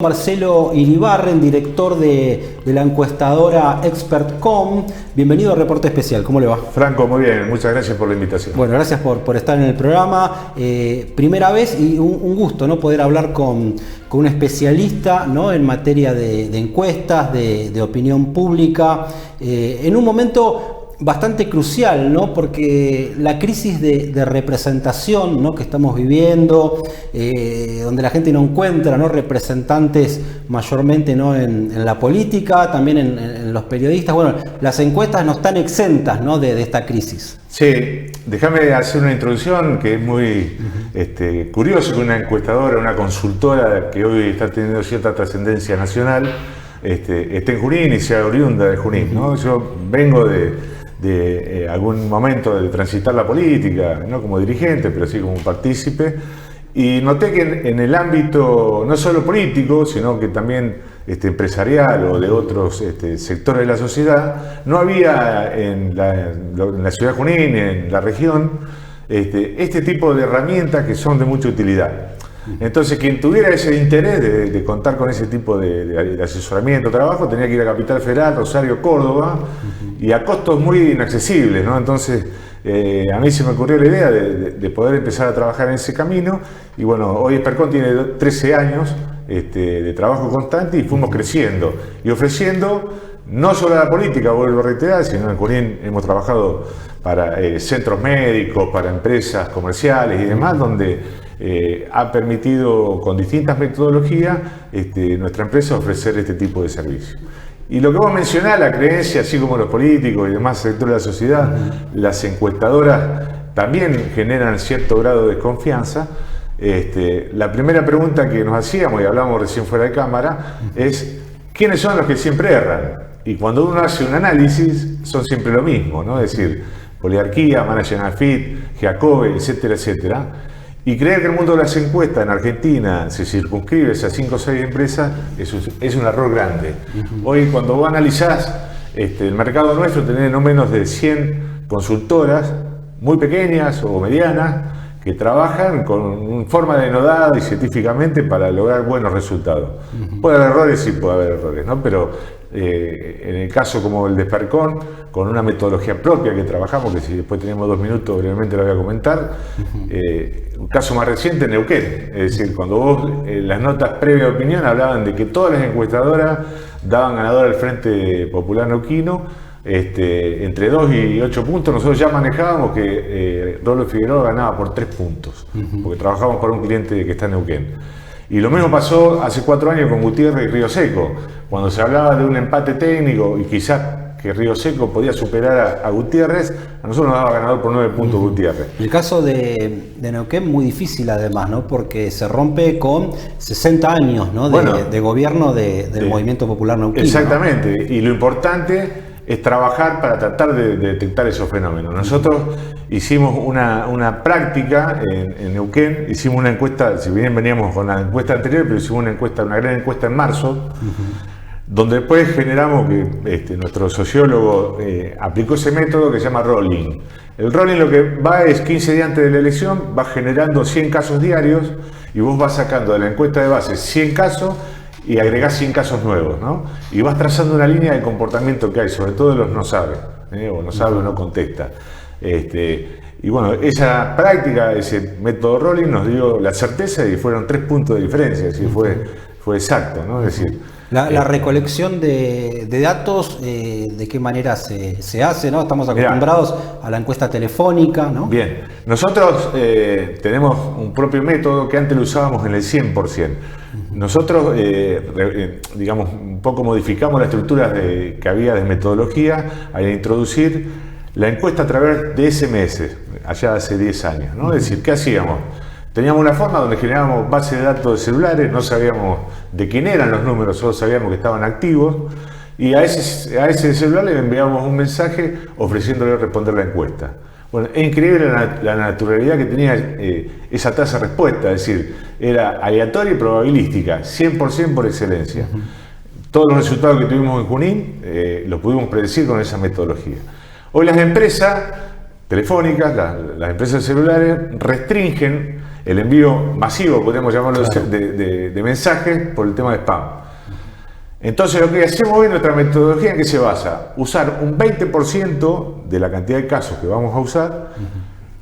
Marcelo Iribarren, director de la encuestadora Expert.com. Bienvenido a Reporte Especial, ¿cómo le va? Franco, muy bien, muchas gracias por la invitación. Bueno, gracias por estar en el programa. Primera vez y un gusto, ¿no?, poder hablar con un especialista, ¿no?, en materia de encuestas, de opinión pública, en un momento bastante crucial, ¿no?, porque la crisis de representación, ¿no?, que estamos viviendo, donde la gente no encuentra, ¿no?, representantes mayormente, ¿no?, en la política, también en los periodistas. Bueno, las encuestas no están exentas, ¿no?, de esta crisis. Sí, déjame hacer una introducción que es muy curioso que una encuestadora, una consultora que hoy está teniendo cierta trascendencia nacional, esté en Junín y sea oriunda de Junín, ¿no? Yo vengo de algún momento de transitar la política, no como dirigente, pero sí como partícipe, y noté que en el ámbito no solo político, sino que también empresarial o de otros sectores de la sociedad, no había en la ciudad de Junín, en la región, este tipo de herramientas que son de mucha utilidad. Entonces, quien tuviera ese interés de contar con ese tipo de asesoramiento, trabajo, tenía que ir a Capital Federal, Rosario, Córdoba, y a costos muy inaccesibles, ¿no? Entonces, a mí se me ocurrió la idea de poder empezar a trabajar en ese camino, y bueno, hoy Expert.com tiene 13 años de trabajo constante y fuimos creciendo y ofreciendo no solo a la política, vuelvo a reiterar, sino en Junín hemos trabajado para centros médicos, para empresas comerciales y demás, donde ha permitido con distintas metodologías nuestra empresa ofrecer este tipo de servicios. Y lo que vos mencionás, la creencia, así como los políticos y demás sectores de la sociedad, las encuestadoras también generan cierto grado de desconfianza. La primera pregunta que nos hacíamos, y hablamos recién fuera de cámara, es ¿quiénes son los que siempre erran? Y cuando uno hace un análisis, son siempre lo mismo, ¿no? Es decir, Poliarquía, Management Fit, Giacobbe, etcétera, etcétera. Y creer que el mundo de las encuestas en Argentina se circunscribe a 5 o 6 empresas es un error grande. Hoy, cuando vos analizás el mercado nuestro, tenés no menos de 100 consultoras, muy pequeñas o medianas, que trabajan con forma denodada y científicamente para lograr buenos resultados. Puede haber errores, sí puede haber errores, ¿no? Pero en el caso como el de Expert.com, con una metodología propia que trabajamos, que si después tenemos 2 minutos brevemente lo voy a comentar, un caso más reciente, Neuquén. Es decir, cuando vos las notas previas de opinión hablaban de que todas las encuestadoras daban ganador al Frente Popular Neuquino, entre 2 y 8 puntos, nosotros ya manejábamos que Rolo Figueroa ganaba por 3 puntos, porque trabajábamos para un cliente que está en Neuquén. Y lo mismo pasó hace 4 años con Gutiérrez y Río Seco, cuando se hablaba de un empate técnico y quizás que Río Seco podía superar a Gutiérrez, a nosotros nos daba ganador por 9 puntos Gutiérrez. El caso de Neuquén muy difícil además, ¿no?, porque se rompe con 60 años, ¿no?, de gobierno del Movimiento Popular Neuquino. Exactamente, ¿no? Y lo importante es trabajar para tratar de detectar esos fenómenos. Nosotros hicimos una práctica en Neuquén, hicimos una encuesta, si bien veníamos con la encuesta anterior, pero hicimos una gran encuesta en marzo, donde después generamos que nuestro sociólogo aplicó ese método que se llama rolling. El rolling lo que va es 15 días antes de la elección, va generando 100 casos diarios y vos vas sacando de la encuesta de base 100 casos y agregás 100 casos nuevos, ¿no? Y vas trazando una línea de comportamiento que hay, sobre todo de los no sabe, o no sabe o no contesta. Y bueno, esa práctica, ese método rolling nos dio la certeza y fueron 3 puntos de diferencia, así fue exacto, ¿no? Es decir, la recolección de datos, ¿de qué manera se hace, ¿no? Estamos acostumbrados a la encuesta telefónica, ¿no? Bien, nosotros tenemos un propio método que antes lo usábamos en el 100%. Nosotros, digamos, un poco modificamos la estructura que había de metodología al introducir la encuesta a través de SMS, allá hace 10 años, ¿no? Es decir, ¿qué hacíamos? Teníamos una forma donde generábamos base de datos de celulares, no sabíamos de quién eran los números, solo sabíamos que estaban activos, y a ese celular le enviábamos un mensaje ofreciéndole responder la encuesta. Bueno, es increíble la naturalidad que tenía esa tasa de respuesta, es decir, era aleatoria y probabilística, 100% por excelencia. Todos los resultados que tuvimos en Junín los pudimos predecir con esa metodología. Hoy las empresas telefónicas, las empresas celulares restringen el envío masivo, podríamos llamarlo, claro, de mensajes por el tema de spam. Entonces lo que hacemos hoy, nuestra metodología, ¿en qué se basa? Usar un 20% de la cantidad de casos que vamos a usar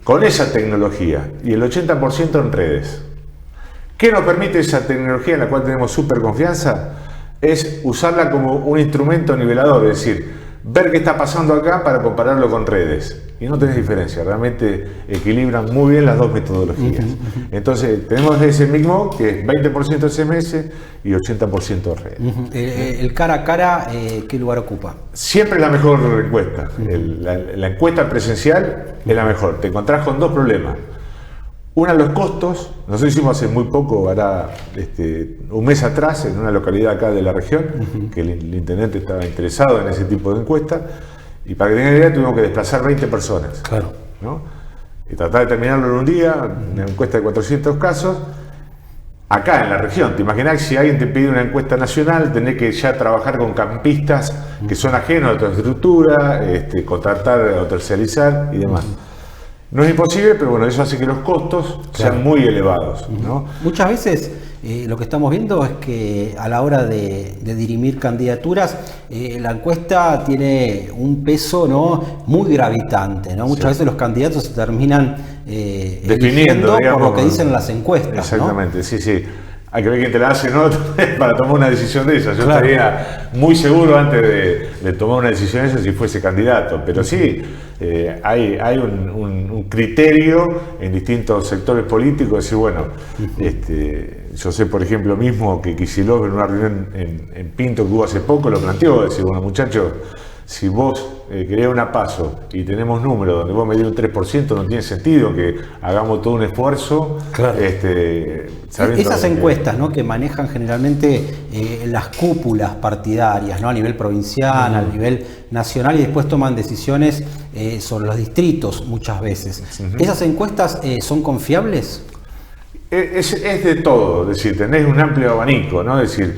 con esa tecnología y el 80% en redes. ¿Qué nos permite esa tecnología en la cual tenemos súper confianza? Es usarla como un instrumento nivelador, es decir, ver qué está pasando acá para compararlo con redes. Y no tenés diferencia, realmente equilibran muy bien las dos metodologías. Entonces, tenemos ese mismo que es 20% SMS y 80% redes. El cara a cara, ¿qué lugar ocupa? Siempre la mejor encuesta. La encuesta presencial es la mejor. Te encontrás con dos problemas. Una, los costos. Nosotros hicimos hace muy poco, hará un mes atrás, en una localidad acá de la región, que el intendente estaba interesado en ese tipo de encuesta. Y para que tengan idea, tuvimos que desplazar 20 personas. Claro. ¿No? Y tratar de terminarlo en un día, una encuesta de 400 casos. Acá en la región, te imaginás si alguien te pide una encuesta nacional, tenés que ya trabajar con campistas que son ajenos a tu estructura, contratar o terciarizar y demás. No es imposible, pero bueno, eso hace que los costos sean muy elevados, ¿no? Muchas veces lo que estamos viendo es que a la hora de dirimir candidaturas, la encuesta tiene un peso, ¿no?, muy gravitante, ¿no? Muchas veces los candidatos se terminan definiendo, digamos, por lo que dicen las encuestas. Exactamente, ¿no? Sí. Hay que ver quién te la hace, ¿no? Para tomar una decisión de esas. Yo claro, estaría muy seguro antes de tomar una decisión de esas si fuese candidato. Pero sí, hay un criterio en distintos sectores políticos. Decir, bueno, yo sé, por ejemplo, mismo que Kicillof en una reunión en Pinto que hubo hace poco lo planteó. Decir, bueno, muchachos, si vos querés una PASO y tenemos números donde vos medís un 3%, no tiene sentido que hagamos todo un esfuerzo. Claro. Esas encuestas, ¿no?, que manejan generalmente las cúpulas partidarias, ¿no?, a nivel provincial, a nivel nacional, y después toman decisiones sobre los distritos muchas veces. ¿Esas encuestas son confiables? Es de todo, es decir, tenés un amplio abanico, ¿no? Es decir,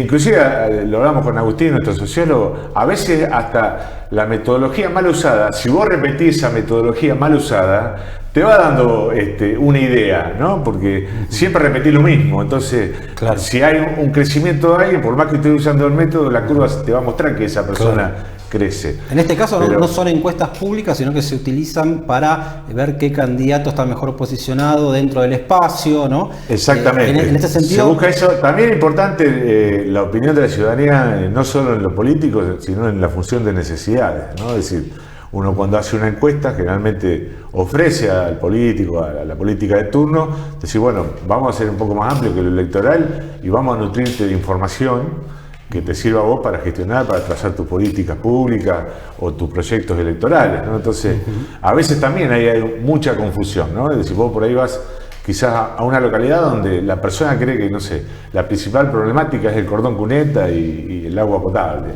inclusive lo hablamos con Agustín, nuestro sociólogo, a veces hasta la metodología mal usada, si vos repetís esa metodología mal usada, te va dando una idea, ¿no? Porque siempre repetís lo mismo, entonces, claro, si hay un crecimiento de alguien, por más que estés usando el método, la curva te va a mostrar que esa persona crece. En este caso no son encuestas públicas, sino que se utilizan para ver qué candidato está mejor posicionado dentro del espacio, ¿no? Exactamente. En este sentido, se busca eso. También es importante la opinión de la ciudadanía, no solo en lo político, sino en la función de necesidades, ¿no? Es decir, uno cuando hace una encuesta generalmente ofrece al político, a la política de turno, decir, bueno, vamos a ser un poco más amplio que lo electoral y vamos a nutrirte de información que te sirva a vos para gestionar, para trazar tus políticas públicas o tus proyectos electorales, ¿no? Entonces, a veces también hay mucha confusión, ¿no? Es decir, vos por ahí vas quizás a una localidad donde la persona cree que, no sé, la principal problemática es el cordón cuneta y el agua potable.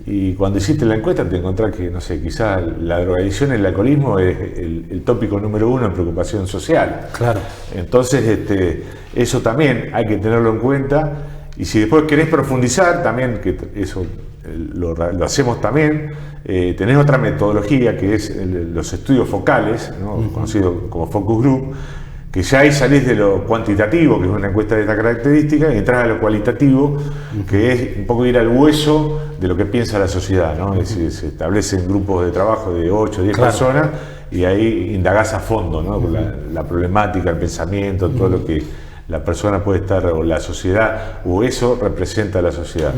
Y cuando hiciste la encuesta te encontrás que, no sé, quizás la drogadicción y el alcoholismo es el tópico número 1 en preocupación social. Claro. Entonces, eso también hay que tenerlo en cuenta. Y si después querés profundizar, también, que eso lo hacemos también, tenés otra metodología que es los estudios focales, ¿no? Conocidos como focus group, que ya ahí salís de lo cuantitativo, que es una encuesta de esta característica, y entrás a lo cualitativo, que es un poco ir al hueso de lo que piensa la sociedad, ¿no? Es decir, se establecen grupos de trabajo de 8 o 10 personas y ahí indagás a fondo, ¿no? La problemática, el pensamiento, todo lo que la persona puede estar, o la sociedad, o eso representa a la sociedad.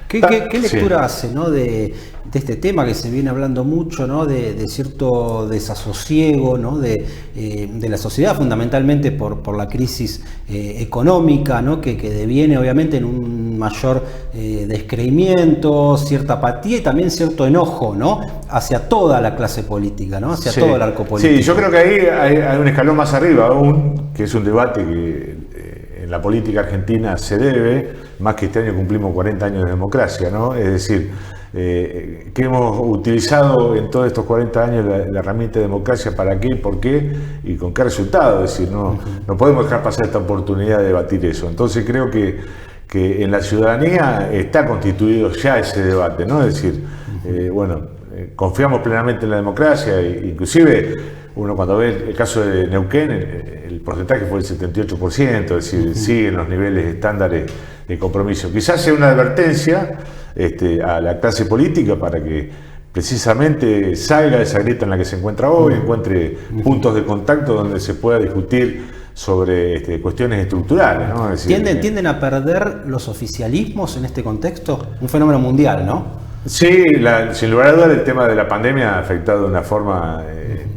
¿Qué lectura hace, ¿no?, de este tema que se viene hablando mucho, ¿no?, de cierto desasosiego, ¿no?, de la sociedad, fundamentalmente por la crisis económica, ¿no?, que deviene obviamente en un mayor descreimiento, cierta apatía y también cierto enojo, ¿no?, hacia toda la clase política, ¿no?, hacia todo el arco político? Sí, yo creo que ahí hay un escalón más arriba aún, que es un debate que en la política argentina se debe, más que este año cumplimos 40 años de democracia, ¿no? Es decir, que hemos utilizado en todos estos 40 años la herramienta de democracia, ¿para qué, por qué y con qué resultado? Es decir, no podemos dejar pasar esta oportunidad de debatir eso. Entonces creo que en la ciudadanía está constituido ya ese debate, ¿no? Es decir, confiamos plenamente en la democracia, inclusive uno cuando ve el caso de Neuquén, el porcentaje fue el 78%, es decir, siguen los niveles estándares de compromiso. Quizás sea una advertencia a la clase política para que precisamente salga de esa grieta en la que se encuentra hoy, encuentre puntos de contacto donde se pueda discutir sobre cuestiones estructurales, ¿no? Es decir, ¿Tienden a perder los oficialismos en este contexto? Un fenómeno mundial, ¿no? Sí, sin lugar a dudas el tema de la pandemia ha afectado de una forma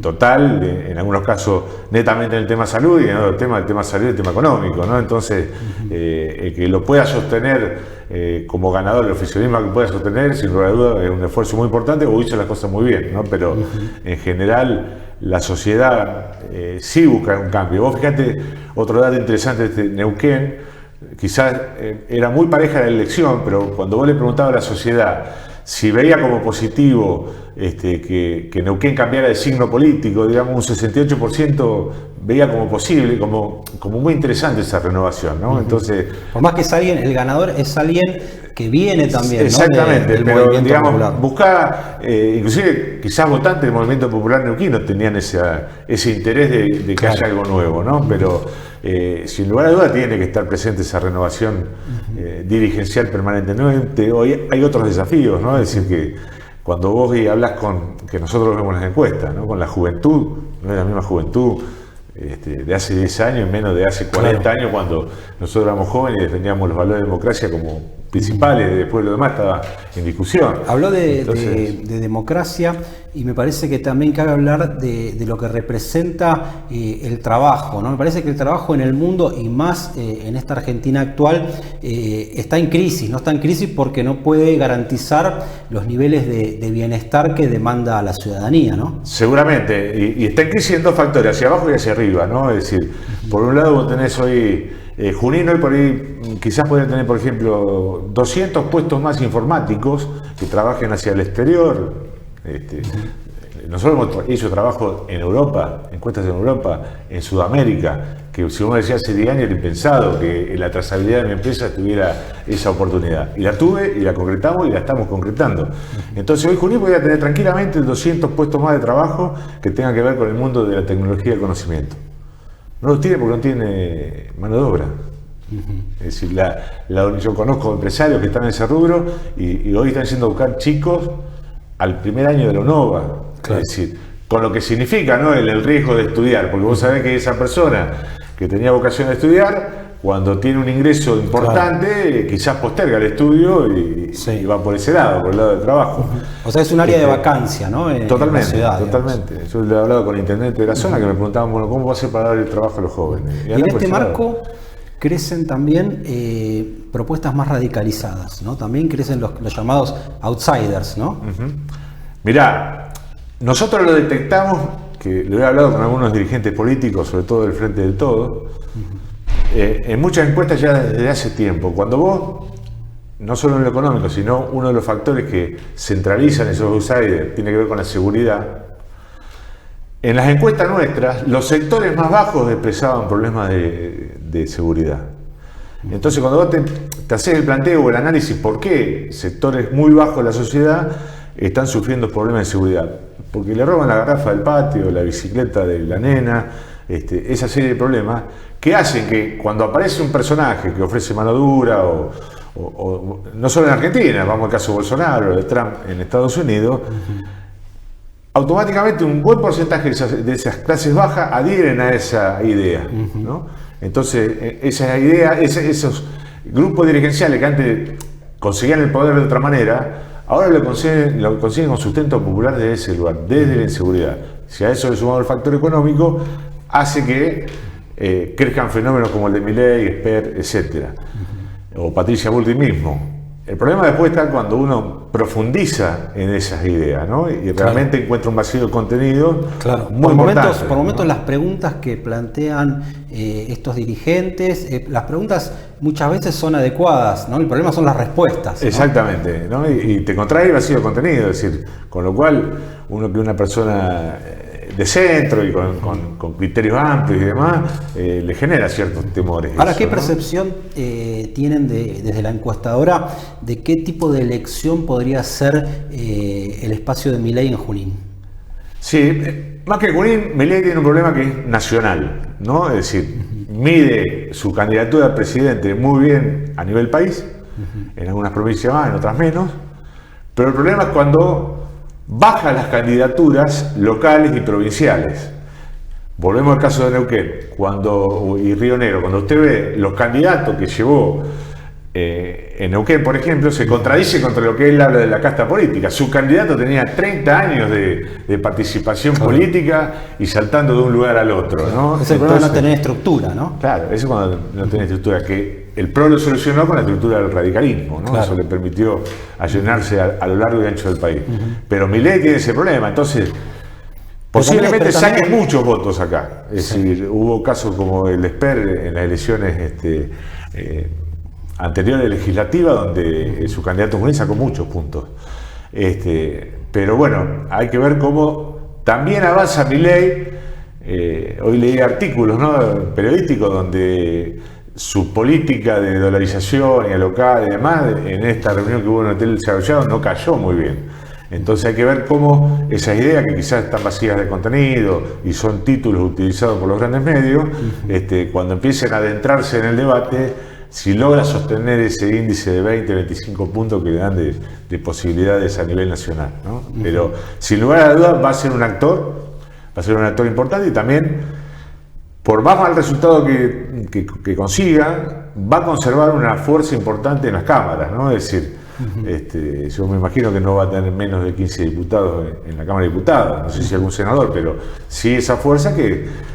total, en algunos casos netamente en el tema salud y en otros temas el tema salud y el tema económico, ¿no? Entonces, el que lo pueda sostener como ganador, el oficialismo que pueda sostener, sin lugar a dudas es un esfuerzo muy importante o hizo las cosas muy bien, ¿no? Pero en general la sociedad sí busca un cambio. Vos fíjate, otro dato interesante de Neuquén, quizás era muy pareja la elección, pero cuando vos le preguntabas a la sociedad si veía como positivo que Neuquén cambiara de signo político, digamos un 68% veía como posible, como muy interesante esa renovación, ¿no? Entonces, por más que es alguien, el ganador es alguien que viene también, exactamente, ¿no? del pero movimiento digamos, popular. buscaba, inclusive quizás votantes del movimiento popular neuquino tenían ese interés de que haya algo nuevo, ¿no? Pero sin lugar a dudas tiene que estar presente esa renovación dirigencial permanentemente. Hoy hay otros desafíos, ¿no? Es decir, que cuando vos hablas que nosotros vemos las encuestas, ¿no? Con la juventud, no es la misma juventud de hace 10 años, menos de hace 40 años, cuando nosotros éramos jóvenes y defendíamos los valores de democracia como principales, después lo demás estaba en discusión. Habló de democracia y me parece que también cabe hablar de lo que representa el trabajo, ¿no? Me parece que el trabajo en el mundo y más en esta Argentina actual está en crisis, no está en crisis porque no puede garantizar los niveles de bienestar que demanda la ciudadanía, ¿no? Seguramente, y está en crisis en dos factores, hacia abajo y hacia arriba, ¿no? Es decir, por un lado vos tenés hoy Junín, hoy por ahí quizás podría tener, por ejemplo, 200 puestos más informáticos que trabajen hacia el exterior. Nosotros hemos hecho trabajo en Europa, encuestas en Europa, en Sudamérica, que si uno decía hace 10 años era impensado que la trazabilidad de mi empresa tuviera esa oportunidad. Y la tuve, y la concretamos, y la estamos concretando. Entonces hoy Junín podría tener tranquilamente 200 puestos más de trabajo que tengan que ver con el mundo de la tecnología y el conocimiento. No los tiene porque no tiene mano de obra. Es decir, yo conozco empresarios que están en ese rubro y hoy están yendo a buscar chicos al primer año de la UNOVA. Claro. Es decir, con lo que significa, ¿no? el riesgo de estudiar, porque vos sabés que esa persona que tenía vocación de estudiar, cuando tiene un ingreso importante, quizás posterga el estudio y va por ese lado, por el lado del trabajo. O sea, es un área de vacancia, ¿no? Totalmente, en la ciudad, totalmente. Yo le he hablado con el intendente de la zona que me preguntaban, bueno, ¿cómo va a ser para dar el trabajo a los jóvenes? Y en este marco crecen también propuestas más radicalizadas, ¿no? También crecen los llamados outsiders, ¿no? Mirá, nosotros lo detectamos, que lo he hablado con algunos dirigentes políticos, sobre todo del Frente del Todo, en muchas encuestas ya desde hace tiempo. Cuando vos, no solo en lo económico, sino uno de los factores que centralizan esos outsiders tiene que ver con la seguridad. En las encuestas nuestras, los sectores más bajos expresaban problemas de seguridad. Entonces, cuando vos te haces el planteo o el análisis por qué sectores muy bajos de la sociedad están sufriendo problemas de seguridad, porque le roban la garrafa del patio, la bicicleta de la nena, esa serie de problemas que hacen que cuando aparece un personaje que ofrece mano dura o no solo en Argentina, vamos al caso de Bolsonaro, de Trump en Estados Unidos, automáticamente un buen porcentaje de esas clases bajas adhieren a esa idea, ¿no? Entonces, esa idea, esos grupos dirigenciales que antes conseguían el poder de otra manera, ahora lo consiguen con sustento popular desde ese lugar, desde la inseguridad. Si a eso le sumamos el factor económico, hace que crezcan fenómenos como el de Milei, Esper, etc. O Patricia Bullrich mismo. El problema después está cuando uno profundiza en esas ideas, ¿no? Y realmente encuentra un vacío de contenido muy importante. Por momentos las preguntas que plantean estos dirigentes, las preguntas muchas veces son adecuadas, ¿no? El problema son las respuestas, ¿no? Exactamente, ¿no? Y te contrae vacío de contenido, es decir, con lo cual uno que una persona de centro y con criterios amplios y demás, le genera ciertos temores. Ahora, ¿qué percepción tienen desde la encuestadora de qué tipo de elección podría ser el espacio de Milei en Junín? Sí, más que Junín, Milei tiene un problema que es nacional, ¿no? Es decir, mide su candidatura a presidente muy bien a nivel país, en algunas provincias más, en otras menos, pero el problema es cuando baja las candidaturas locales y provinciales. Volvemos al caso de Neuquén y Río Negro. Cuando usted ve los candidatos que llevó en Neuquén, por ejemplo, se contradice contra lo que él habla de la casta política. Su candidato tenía 30 años de participación política y saltando de un lugar al otro, ¿no? Es el problema de no tener estructura, ¿no? Claro, eso es cuando no tiene estructura, que el PRO lo solucionó con la estructura del radicalismo, ¿no? Claro. Eso le permitió allanarse a lo largo y ancho del país. Pero Milei tiene ese problema, entonces posiblemente saquen muchos votos acá. Es decir, hubo casos como el Esper en las elecciones anteriores legislativas, donde su candidato Junín sacó muchos puntos. Pero bueno, hay que ver cómo también avanza Milei. Hoy leí artículos, ¿no?, periodísticos donde su política de dolarización y local y demás, en esta reunión que hubo en el Hotel Desarrollado, no cayó muy bien. Entonces hay que ver cómo esas ideas, que quizás están vacías de contenido y son títulos utilizados por los grandes medios, cuando empiecen a adentrarse en el debate, si logra sostener ese índice de 20, 25 puntos que le dan de posibilidades a nivel nacional, ¿no? Pero sin lugar a dudas va a ser un actor importante, y también, por más mal resultado que consiga, va a conservar una fuerza importante en las cámaras, ¿no? Es decir, yo me imagino que no va a tener menos de 15 diputados en la Cámara de Diputados, no sé si algún senador, pero sí esa fuerza que,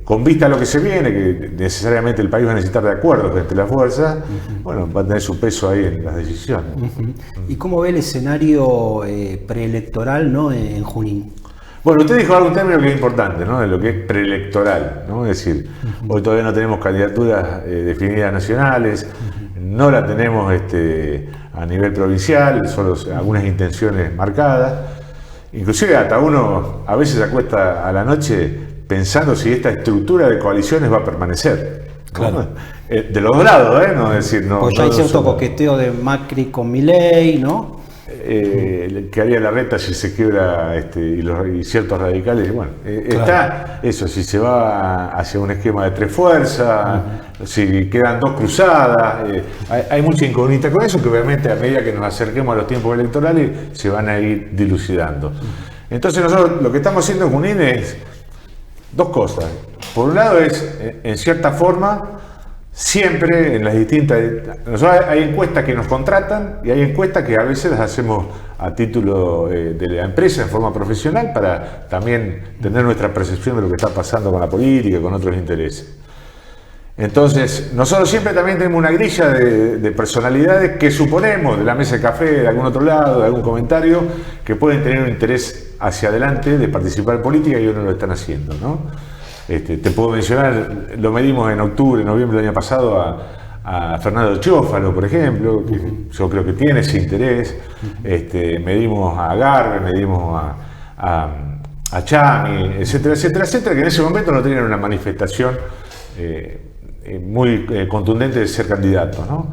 con vista a lo que se viene, que necesariamente el país va a necesitar de acuerdos entre las fuerzas, bueno, va a tener su peso ahí en las decisiones. ¿Y cómo ve el escenario preelectoral, ¿no?, en Junín? Bueno, usted dijo algún término que es importante, ¿no?, de lo que es preelectoral, ¿no? Es decir, hoy todavía no tenemos candidaturas definidas nacionales, no la tenemos a nivel provincial, solo algunas intenciones marcadas. Inclusive hasta uno a veces se acuesta a la noche pensando si esta estructura de coaliciones va a permanecer. Claro. De los dos lados, ¿no? Es decir, no. Pues ya hay cierto coqueteo de Macri con Milei, ¿no? Que haría Larreta si se quiebra y ciertos radicales. Bueno, claro. Está eso, si se va hacia un esquema de tres fuerzas, si quedan dos cruzadas, hay mucha incógnita con eso, que obviamente a medida que nos acerquemos a los tiempos electorales se van a ir dilucidando. Entonces nosotros lo que estamos haciendo en Junín es dos cosas. Por un lado es, en cierta forma, siempre en las distintas... Nosotros hay encuestas que nos contratan y hay encuestas que a veces las hacemos a título de la empresa en forma profesional, para también tener nuestra percepción de lo que está pasando con la política y con otros intereses. Entonces, nosotros siempre también tenemos una grilla de personalidades que suponemos, de la mesa de café, de algún otro lado, de algún comentario, que pueden tener un interés hacia adelante de participar en política, y otros no lo están haciendo, ¿no? Te puedo mencionar, lo medimos en octubre, noviembre del año pasado a Fernando Chiófalo, por ejemplo, que yo creo que tiene ese interés. Medimos a Garbe, medimos a Chami, etcétera, etcétera, etcétera, que en ese momento no tenían una manifestación muy contundente de ser candidatos, ¿no?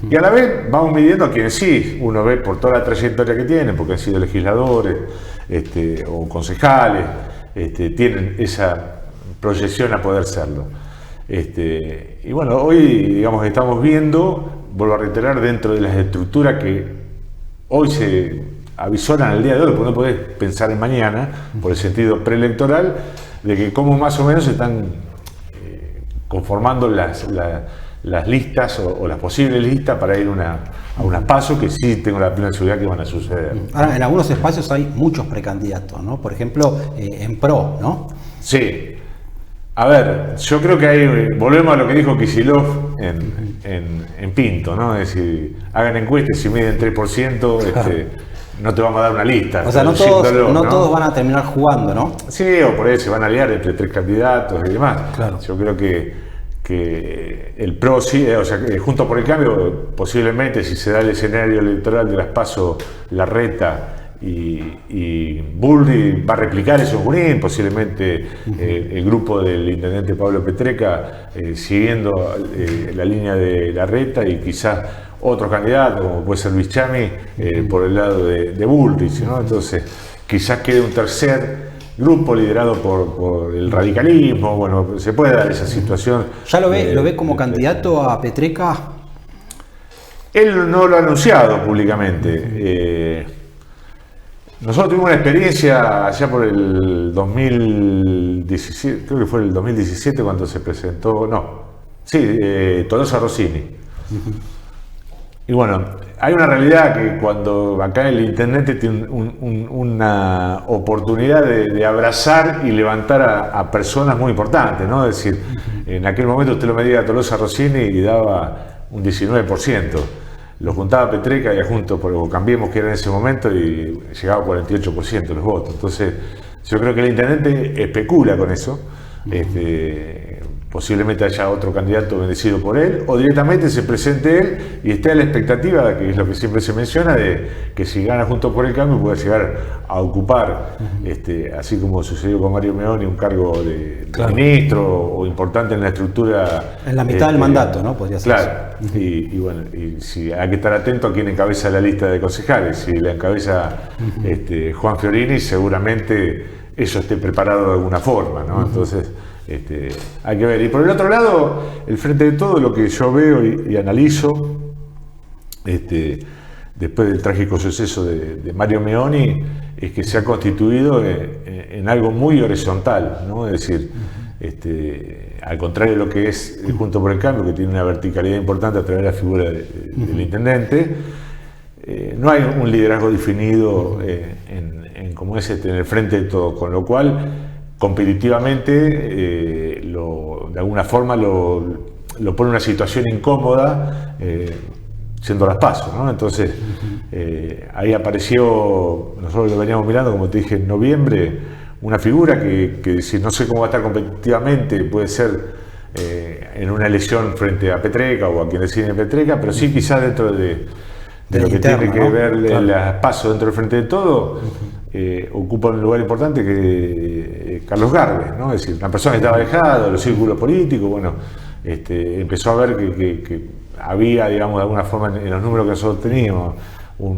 Y a la vez vamos midiendo a quienes sí, uno ve por toda la trayectoria que tienen, porque han sido legisladores o concejales, tienen esa proyección a poder serlo. Y bueno, hoy, digamos, estamos viendo, vuelvo a reiterar, dentro de las estructuras que hoy se avisoran al día de hoy, porque no podés pensar en mañana, por el sentido preelectoral, de que cómo más o menos se están conformando las listas o las posibles listas para ir a unas PASO, que sí tengo la plena seguridad que van a suceder. Ahora, en algunos espacios hay muchos precandidatos, ¿no? Por ejemplo, en PRO, ¿no? Sí. A ver, yo creo que volvemos a lo que dijo Kicillof en Pinto, ¿no? Es decir, hagan encuestas, si miden 3%, no te vamos a dar una lista. O sea, no todos van a terminar jugando, ¿no? Sí, o por ahí se van a aliar entre tres candidatos y demás. Claro. Yo creo que el PRO sí, o sea, Juntos por el Cambio, posiblemente, si se da el escenario electoral de las PASO, Larreta y Bullrich va a replicar eso en Junín, posiblemente el grupo del intendente Pablo Petreca siguiendo la línea de Larreta, y quizás otro candidato, como puede ser Luis Chami, por el lado de Bullrich, ¿no? Entonces, quizás quede un tercer grupo liderado por el radicalismo. Bueno, se puede dar esa situación. ¿Ya lo ve como candidato a Petreca? Él no lo ha anunciado públicamente. Nosotros tuvimos una experiencia allá por el 2017, creo que fue el 2017 cuando se presentó, Tolosa Rossini. Y bueno, hay una realidad que cuando acá el intendente tiene una oportunidad de abrazar y levantar a personas muy importantes, ¿no? Es decir, en aquel momento usted lo medía a Tolosa Rossini y daba un 19%. Lo juntaba Petreca y junto por Cambiemos, que era en ese momento, y llegaba a 48% de los votos. Entonces, yo creo que el intendente especula con eso. Posiblemente haya otro candidato bendecido por él, o directamente se presente él y esté a la expectativa, que es lo que siempre se menciona, de que si gana Juntos por el Cambio pueda llegar a ocupar, así como sucedió con Mario Meoni, un cargo de ministro o importante en la estructura. En la mitad del mandato, ¿no? Podría ser. Claro, y bueno, y si hay que estar atento a quién encabeza la lista de concejales. Si la encabeza Juan Fiorini, seguramente eso esté preparado de alguna forma, ¿no? Entonces, hay que ver. Y por el otro lado, el Frente de Todo, lo que yo veo y analizo, después del trágico suceso de Mario Meoni, es que se ha constituido en algo muy horizontal, ¿no? Es decir, al contrario de lo que es Juntos por el Cambio, que tiene una verticalidad importante a través de la figura del intendente, no hay un liderazgo definido como es en el Frente de Todo, con lo cual competitivamente de alguna forma lo pone en una situación incómoda, siendo las PASO, ¿no? Entonces ahí apareció, nosotros lo veníamos mirando, como te dije, en noviembre, una figura que si no sé cómo va a estar competitivamente, puede ser en una elección frente a Petreca o a quien decide en Petreca, pero sí quizás dentro de lo que interna, tiene que ¿no? ver Claro. las PASO dentro del Frente de Todo. Ocupa un lugar importante que Carlos Garbes, ¿no? Es decir, una persona que estaba alejada de los círculos políticos, bueno, empezó a ver que había, digamos, de alguna forma en los números que nosotros teníamos,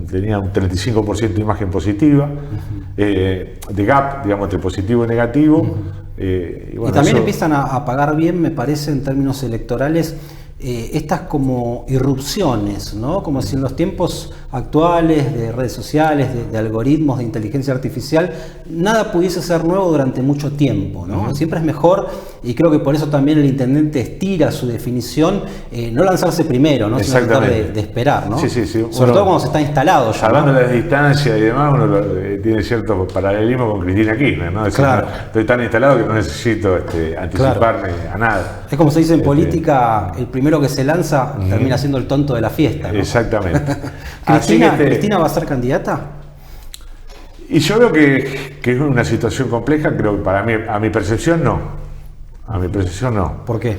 tenía un 35% de imagen positiva, de gap, digamos, entre positivo y negativo. Y bueno, y también eso empiezan a pagar bien, me parece, en términos electorales, estas como irrupciones, ¿no? Como si en los tiempos actuales de redes sociales, de algoritmos, de inteligencia artificial, nada pudiese ser nuevo durante mucho tiempo, ¿no? Siempre es mejor, y creo que por eso también el intendente estira su definición, no lanzarse primero, ¿no? Sino tratar de esperar, ¿no? Sí, sí, sí. Sobre todo cuando se está instalado ya, hablando ¿no? de las distancias y demás, uno tiene cierto paralelismo con Cristina Kirchner, ¿no? Es decir, Claro. estoy tan instalado que no necesito anticiparme a nada. Es como se dice en política, el primero que se lanza termina siendo el tonto de la fiesta, ¿no? Exactamente. Así ¿Cristina va a ser candidata? Y yo veo que es una situación compleja, creo que para mí, a mi percepción no. A mi percepción no. ¿Por qué?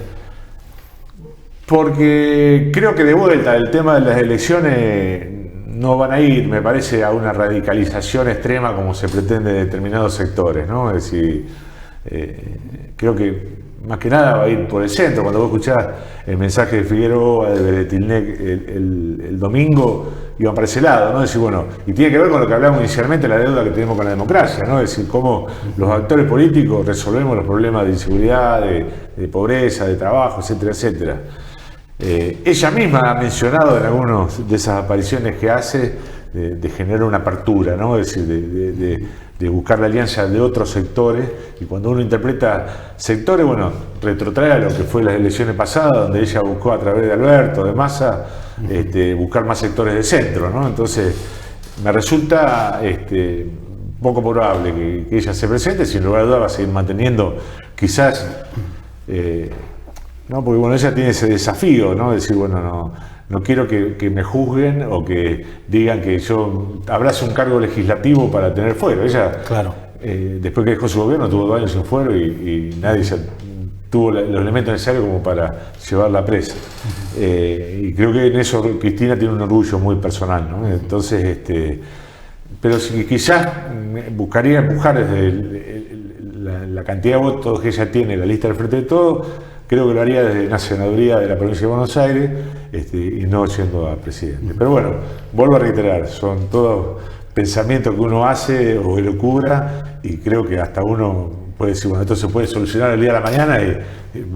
Porque creo que de vuelta el tema de las elecciones no van a ir, me parece, a una radicalización extrema como se pretende de determinados sectores, ¿no? Es decir, creo que más que nada va a ir por el centro. Cuando vos escuchás el mensaje de Figueroa, de Beretilnec el domingo, iban para ese lado, ¿no? Es decir, bueno, y tiene que ver con lo que hablamos inicialmente, la deuda que tenemos con la democracia, ¿no? Es decir, cómo los actores políticos resolvemos los problemas de inseguridad, de pobreza, de trabajo, etcétera, etcétera. Ella misma ha mencionado en algunas de esas apariciones que hace de generar una apertura, ¿no? Es decir, de buscar la alianza de otros sectores, y cuando uno interpreta sectores, bueno, retrotrae a lo que fue las elecciones pasadas, donde ella buscó a través de Alberto, de Massa, buscar más sectores de centro, ¿no? Entonces, me resulta poco probable que ella se presente. Sin lugar a dudas va a seguir manteniendo, quizás, ¿no? Porque bueno, ella tiene ese desafío, ¿no? De decir, bueno, no quiero que me juzguen o que digan que yo abrace un cargo legislativo para tener fuero. Ella, Claro. después que dejó su gobierno, tuvo 2 años sin fuero y nadie tuvo los elementos necesarios como para llevarla presa. Y creo que en eso Cristina tiene un orgullo muy personal, ¿no? Entonces, pero si quizás buscaría empujar desde la cantidad de votos que ella tiene en la lista del Frente de Todo. Creo que lo haría desde la senaduría de la provincia de Buenos Aires y no siendo a presidente. Pero bueno, vuelvo a reiterar, son todos pensamientos que uno hace o elucubra y creo que hasta uno puede decir, bueno, esto se puede solucionar el día de la mañana y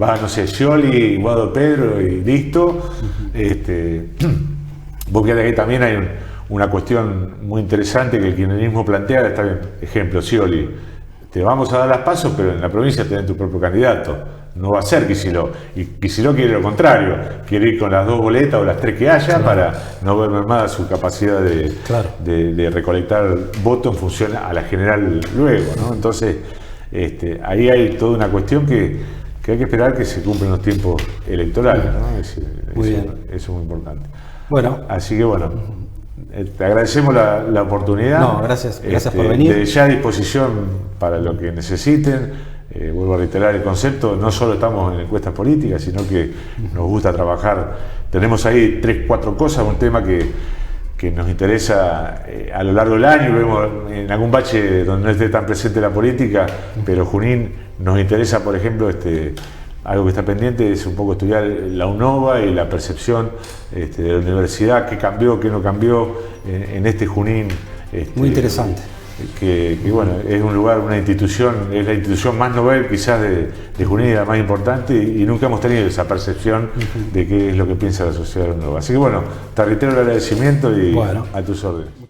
va, no sé, Scioli, Guado Pedro y listo. Vos fíjate que ahí también hay una cuestión muy interesante que el kirchnerismo plantea, está bien, ejemplo, Scioli, te vamos a dar las pasos, pero en la provincia tenés tu propio candidato. No va a ser Kicillof. Y Kicillof quiere lo contrario, quiere ir con las 2 boletas o las 3 que haya, claro, para no ver mermada su capacidad de recolectar votos en función a la general luego, ¿no? Entonces, ahí hay toda una cuestión que hay que esperar que se cumplan los tiempos electorales, ¿no? Eso es muy importante. Bueno. Así que bueno, te agradecemos la oportunidad. No, gracias por venir. De ya a disposición para lo que necesiten. Vuelvo a reiterar el concepto, no solo estamos en encuestas políticas, sino que nos gusta trabajar. Tenemos ahí 3, 4 cosas, un tema que nos interesa a lo largo del año, vemos en algún bache donde no esté tan presente la política, pero Junín nos interesa, por ejemplo, algo que está pendiente es un poco estudiar la UNOVA y la percepción de la universidad, qué cambió, qué no cambió en este Junín. Muy interesante. Que bueno, es un lugar, una institución, es la institución más novel quizás de Junín, la más importante, y nunca hemos tenido esa percepción de qué es lo que piensa la sociedad de UNOVA. Así que bueno, te reitero el agradecimiento y a tus órdenes.